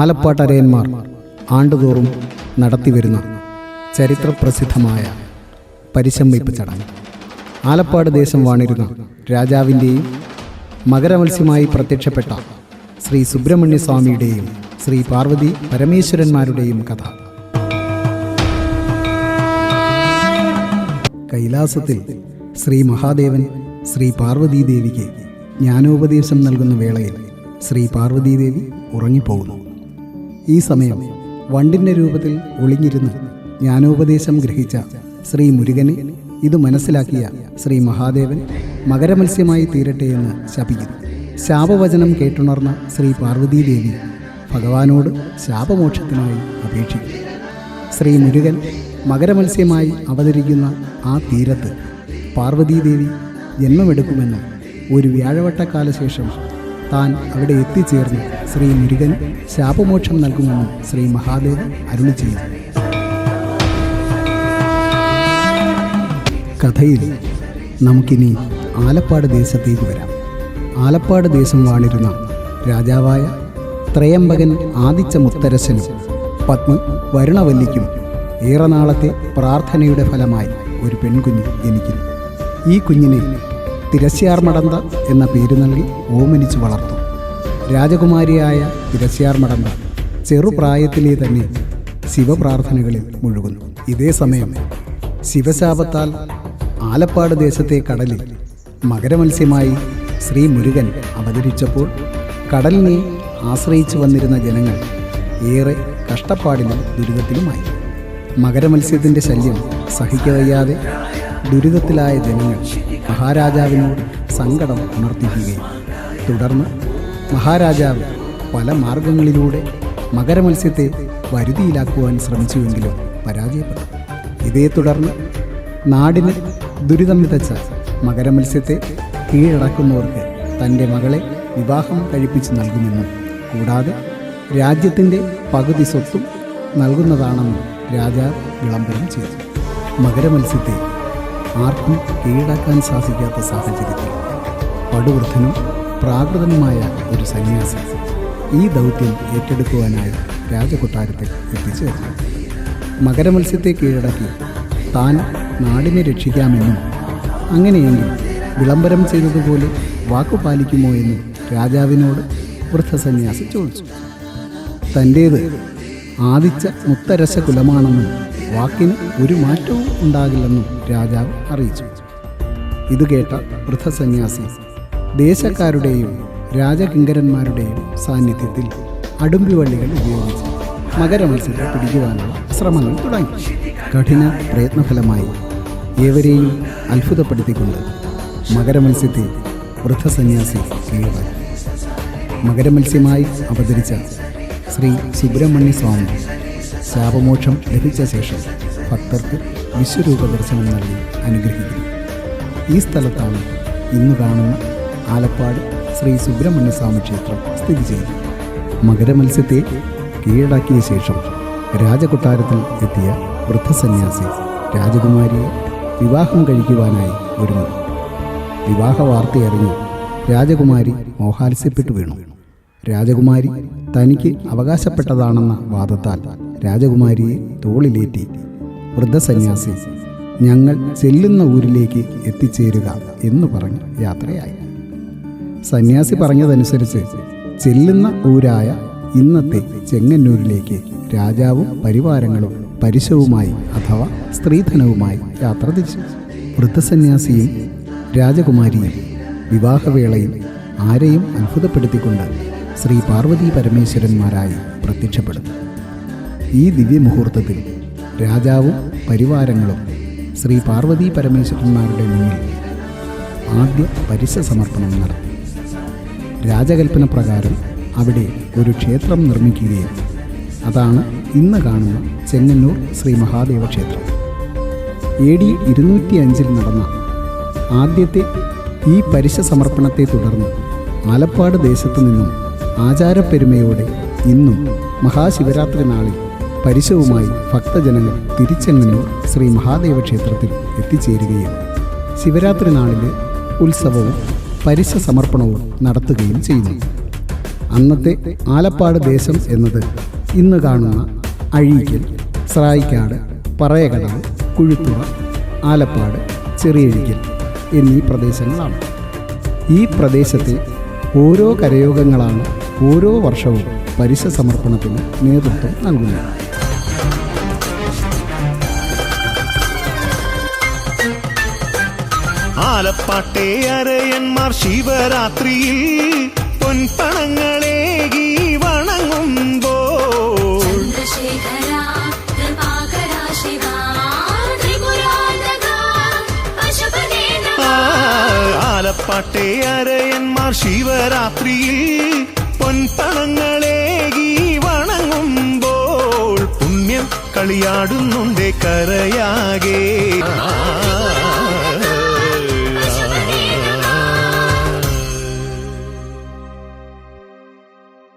ആലപ്പാട്ടരയന്മാർ ആണ്ടുതോറും നടത്തിവരുന്ന ചരിത്രപ്രസിദ്ധമായ പരിശംവയ്പ് ചടങ്ങ്. ആലപ്പാട് ദേശം വാണിരുന്ന രാജാവിൻ്റെയും മകരമത്സ്യമായി പ്രത്യക്ഷപ്പെട്ട ശ്രീ സുബ്രഹ്മണ്യസ്വാമിയുടെയും ശ്രീ പാർവതി പരമേശ്വരന്മാരുടെയും കഥ. കൈലാസത്തിൽ ശ്രീ മഹാദേവൻ ശ്രീ പാർവതീദേവിക്ക് ജ്ഞാനോപദേശം നൽകുന്ന വേളയിൽ ശ്രീ പാർവതീദേവി ഉറങ്ങിപ്പോകുന്നു. ഈ സമയം വണ്ടിൻ്റെ രൂപത്തിൽ ഒളിഞ്ഞിരുന്ന് ജ്ഞാനോപദേശം ഗ്രഹിച്ച ശ്രീ മുരുകനെ ഇത് മനസ്സിലാക്കിയ ശ്രീ മഹാദേവൻ മകരമത്സ്യമായി തീരട്ടെ എന്ന് ശപിക്കുന്നു. ശാപവചനം കേട്ടുണർന്ന ശ്രീ പാർവതീദേവി ഭഗവാനോട് ശാപമോക്ഷത്തിനായി അപേക്ഷിക്കുന്നു. ശ്രീ മുരുകൻ മകരമത്സ്യമായി അവതരിക്കുന്ന ആ തീരത്ത് പാർവതീദേവി ജന്മമെടുക്കുമെന്നും ഒരു വ്യാഴവട്ടക്കാലശേഷം താൻ അവിടെ എത്തിച്ചേർന്ന് ശ്രീ മുരുകൻ ശാപമോക്ഷം നൽകുമെന്നും ശ്രീ മഹാദേവൻ അരുളി ചെയ്യുന്നു. കഥയിൽ നമുക്കിനി ആലപ്പാട് ദേശത്തേക്ക് വരാം. ആലപ്പാട് ദേശം വാണിരുന്ന രാജാവായ ത്രയംബകൻ ആദിച്ച മുത്തരശനും പത്നി വരുണവല്ലിക്കും ഏറെ നാളത്തെ പ്രാർത്ഥനയുടെ ഫലമായി ഒരു പെൺകുഞ്ഞ് ജനിക്കുന്നു. ഈ കുഞ്ഞിനെ തിരശ്യാർമടന്ത എന്ന പേര് നൽകി ഓമനിച്ചു വളർത്തു. രാജകുമാരിയായ തിരശ്യാർമടന്ത ചെറുപ്രായത്തിലെ തന്നെ ശിവപ്രാർത്ഥനകളിൽ മുഴുകുന്നു. ഇതേ സമയം ശിവശാപത്താൽ ആലപ്പാട് ദേശത്തെ കടലിൽ മകരമത്സ്യമായി ശ്രീ മുരുകൻ അവതരിച്ചപ്പോൾ കടലിനെ ആശ്രയിച്ചു വന്നിരുന്ന ജനങ്ങൾ ഏറെ കഷ്ടപ്പാടിലും ദുരിതത്തിലുമായി. മകരമത്സ്യത്തിൻ്റെ ശല്യം സഹിക്കവയ്യാതെ ദുരിതത്തിലായ ജനങ്ങൾ മഹാരാജാവിനോട് സങ്കടം ഉണർത്തിക്കുകയും തുടർന്ന് മഹാരാജാവ് പല മാർഗങ്ങളിലൂടെ മകരമത്സ്യത്തെ വരുതിയിലാക്കുവാൻ ശ്രമിച്ചുവെങ്കിലും പരാജയപ്പെട്ടു. ഇതേ തുടർന്ന് നാടിന് ദുരിതം വിതച്ച മകരമത്സ്യത്തെ കീഴടക്കുന്നവർക്ക് തൻ്റെ മകളെ വിവാഹം കഴിപ്പിച്ച് നൽകുമെന്നും കൂടാതെ രാജ്യത്തിൻ്റെ പകുതി സ്വത്തും നൽകുന്നതാണെന്നും രാജാവ് വിളംബരം ചെയ്തു. മകരമത്സ്യത്തെ ആർക്കും കീഴടക്കാൻ സാധിക്കാത്ത സാഹചര്യത്തിൽ പടുവൃദ്ധനും പ്രാകൃതനുമായ ഒരു സന്യാസി ഈ ദൗത്യം ഏറ്റെടുക്കുവാനായി രാജകൊട്ടാരത്തിൽ എത്തിച്ചേർന്നു. മകരമത്സ്യത്തെ കീഴടക്കി താൻ നാടിനെ രക്ഷിക്കാമെന്നും അങ്ങനെയെങ്കിൽ വിളംബരം ചെയ്തതുപോലെ വാക്കുപാലിക്കുമോ എന്നും രാജാവിനോട് വൃദ്ധസന്യാസി ചോദിച്ചു. തൻ്റേത് ആദിച്ച മുത്തരശ കുലമാണെന്നും വാക്കിന് ഒരു മാറ്റവും ഉണ്ടാകില്ലെന്നും രാജാവ് അറിയിച്ചു. ഇത് കേട്ട വൃദ്ധസന്യാസി ദേശക്കാരുടെയും രാജകിങ്കരന്മാരുടെയും സാന്നിധ്യത്തിൽ അടുമ്പിവള്ളികൾ ഉപയോഗിച്ച് മകരമത്സ്യത്തെ പിടിക്കുവാനുള്ള ശ്രമങ്ങൾ തുടങ്ങി. കഠിന പ്രയത്നഫലമായി ഏവരെയും അത്ഭുതപ്പെടുത്തിക്കൊണ്ട് മകരമത്സ്യത്തെ വൃദ്ധസന്യാസി കീഴടക്കി. മകരമത്സ്യമായി അവതരിച്ച ശ്രീ സുബ്രഹ്മണ്യസ്വാമി ശാപമോക്ഷം ലഭിച്ച ശേഷം ഭക്തർക്ക് വിശ്വരൂപ ദർശനം നൽകി അനുഗ്രഹിക്കുന്നു. ഈ സ്ഥലത്താണ് ഇന്ന് കാണുന്ന ആലപ്പാട് ശ്രീ സുബ്രഹ്മണ്യസ്വാമി ക്ഷേത്രം സ്ഥിതി ചെയ്യുന്നത്. മകരമത്സ്യത്തെ കീഴടക്കിയ ശേഷം രാജകൊട്ടാരത്തിൽ എത്തിയ വൃദ്ധസന്യാസി രാജകുമാരിയെ വിവാഹം കഴിക്കുവാനായി ഒരുങ്ങി. വിവാഹ വാർത്തയറിഞ്ഞ് രാജകുമാരി മോഹാത്സ്യപ്പെട്ടു വീണു. രാജകുമാരി തനിക്ക് അവകാശപ്പെട്ടതാണെന്ന വാദത്താൽ രാജകുമാരിയെ തോളിലേറ്റി വൃദ്ധസന്യാസി ഞങ്ങൾ ചെല്ലുന്ന ഊരിലേക്ക് എത്തിച്ചേരുക എന്ന് പറഞ്ഞ് യാത്രയായി. സന്യാസി പറഞ്ഞതനുസരിച്ച് ചെല്ലുന്ന ഊരായ ഇന്നത്തെ ചെങ്ങന്നൂരിലേക്ക് രാജാവും പരിവാരങ്ങളും പരിശവുമായി അഥവാ സ്ത്രീധനവുമായി യാത്ര തിരിച്ചു. വൃദ്ധസന്യാസിയും രാജകുമാരിയും വിവാഹവേളയിൽ ആരെയും അത്ഭുതപ്പെടുത്തിക്കൊണ്ട് ശ്രീ പാർവതി പരമേശ്വരന്മാരായി പ്രത്യക്ഷപ്പെടുന്നു. ഈ ദിവ്യമുഹൂർത്തത്തിൽ രാജാവും പരിവാരങ്ങളും ശ്രീ പാർവതി പരമേശ്വരന്മാരുടെ മുന്നിൽ ആദ്യ പരിശ സമർപ്പണം നടത്തി. രാജകൽപ്പന പ്രകാരം അവിടെ ഒരു ക്ഷേത്രം നിർമ്മിക്കുകയും അതാണ് ഇന്ന് കാണുന്ന ചെങ്ങന്നൂർ ശ്രീ മഹാദേവ ക്ഷേത്രം. AD 205 നടന്ന ആദ്യത്തെ ഈ പരിശ സമർപ്പണത്തെ തുടർന്ന് ആലപ്പാട് ദേശത്തു നിന്നും ആചാരപ്പെരുമയോടെ ഇന്നും മഹാശിവരാത്രി നാളിൽ പരിശവുമായി ഭക്തജനങ്ങൾ തിരിച്ചെങ്ങന്നൂർ ശ്രീ മഹാദേവ ക്ഷേത്രത്തിൽ എത്തിച്ചേരുകയും ശിവരാത്രി നാളിലെ ഉത്സവവും പരിശ സമർപ്പണവും നടത്തുകയും ചെയ്യുന്നു. അന്നത്തെ ആലപ്പാട് ദേശം എന്നത് ഇന്ന് കാണുന്ന അഴീക്കൽ, സ്രായിക്കാട്, പറയകടവ്, കുഴുത്തുറ, ആലപ്പാട്, ചെറിയഴിക്കൽ എന്നീ പ്രദേശങ്ങളാണ്. ഈ പ്രദേശത്തെ ഓരോ കരയോഗങ്ങളാണ് ഓരോ വർഷവും പരിശ സമർപ്പണത്തിന് നേതൃത്വം നൽകുന്നത്. ആലപ്പാട്ടെ അരയന്മാർ ശിവരാത്രിയിൽ പൊൻപണങ്ങളേകി വണങ്ങുമ്പോൾ ആലപ്പാട്ടെ അരയന്മാർ ശിവരാത്രിയിൽ പൊൻപണങ്ങളേകി വണങ്ങുമ്പോൾ പുണ്യം കളിയാടുന്നുണ്ടേ കരയാകെ.